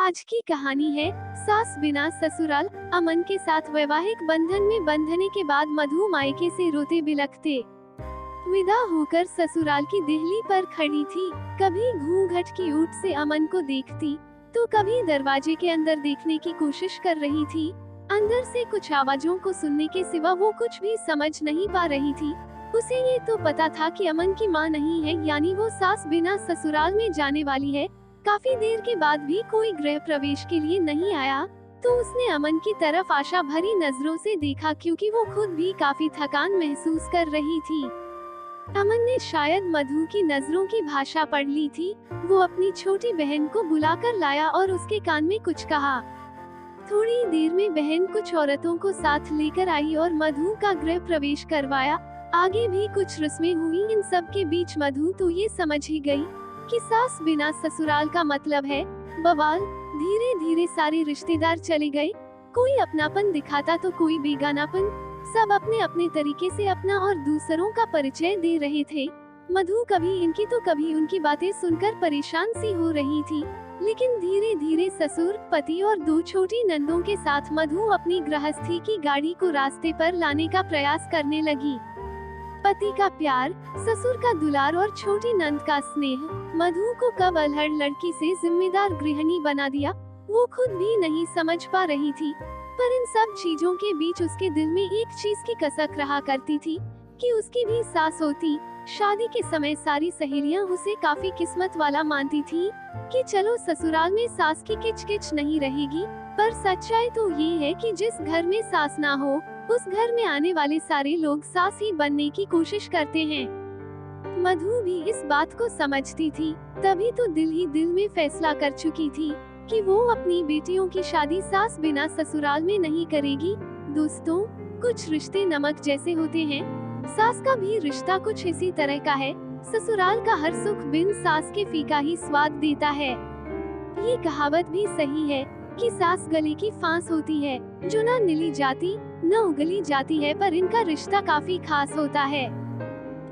आज की कहानी है सास बिना ससुराल। अमन के साथ वैवाहिक बंधन में बंधने के बाद मधु मायके से रोते बिलखते विदा होकर ससुराल की देहली पर खड़ी थी। कभी घूंघट की ऊट से अमन को देखती तो कभी दरवाजे के अंदर देखने की कोशिश कर रही थी। अंदर से कुछ आवाजों को सुनने के सिवा वो कुछ भी समझ नहीं पा रही थी। उसे ये तो पता था कि अमन की मां नहीं है, यानी वो सास बिना ससुराल में जाने वाली है। काफी देर के बाद भी कोई गृह प्रवेश के लिए नहीं आया तो उसने अमन की तरफ आशा भरी नजरों से देखा, क्योंकि वो खुद भी काफी थकान महसूस कर रही थी। अमन ने शायद मधु की नजरों की भाषा पढ़ ली थी। वो अपनी छोटी बहन को बुलाकर लाया और उसके कान में कुछ कहा। थोड़ी देर में बहन कुछ औरतों को साथ लेकर आई और मधु का गृह प्रवेश करवाया। आगे भी कुछ रस्में हुई। इन सब के बीच मधु तो ये समझ ही गई कि सास बिना ससुराल का मतलब है बवाल। धीरे धीरे सारे रिश्तेदार चले गए। कोई अपनापन दिखाता तो कोई बेगानापन। सब अपने अपने तरीके से अपना और दूसरों का परिचय दे रहे थे। मधु कभी इनकी तो कभी उनकी बातें सुनकर परेशान सी हो रही थी। लेकिन धीरे धीरे ससुर, पति और दो छोटी नंदों के साथ मधु अपनी गृहस्थी की गाड़ी को रास्ते पर लाने का प्रयास करने लगी। पति का प्यार, ससुर का दुलार और छोटी नंद का स्नेह मधु को कब अल्हड़ लड़की से जिम्मेदार गृहिणी बना दिया, वो खुद भी नहीं समझ पा रही थी। पर इन सब चीजों के बीच उसके दिल में एक चीज की कसक रहा करती थी कि उसकी भी सास होती। शादी के समय सारी सहेलियां उसे काफी किस्मत वाला मानती थी कि चलो ससुराल में सास की किचकिच नहीं रहेगी। पर सच्चाई तो ये है कि जिस घर में सास ना हो उस घर में आने वाले सारे लोग सास ही बनने की कोशिश करते हैं। मधु भी इस बात को समझती थी, तभी तो दिल ही दिल में फैसला कर चुकी थी कि वो अपनी बेटियों की शादी सास बिना ससुराल में नहीं करेगी। दोस्तों, कुछ रिश्ते नमक जैसे होते हैं। सास का भी रिश्ता कुछ इसी तरह का है। ससुराल का हर सुख बिन सास के फीका ही स्वाद देता है। ये कहावत भी सही है कि सास गले की फांस होती है, जो न निली जाती न उगली जाती है, पर इनका रिश्ता काफी खास होता है।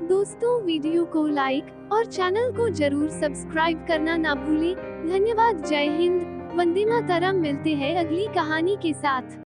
दोस्तों, वीडियो को लाइक और चैनल को जरूर सब्सक्राइब करना ना भूलें। धन्यवाद। जय हिंद, वंदे मातरम। मिलते हैं अगली कहानी के साथ।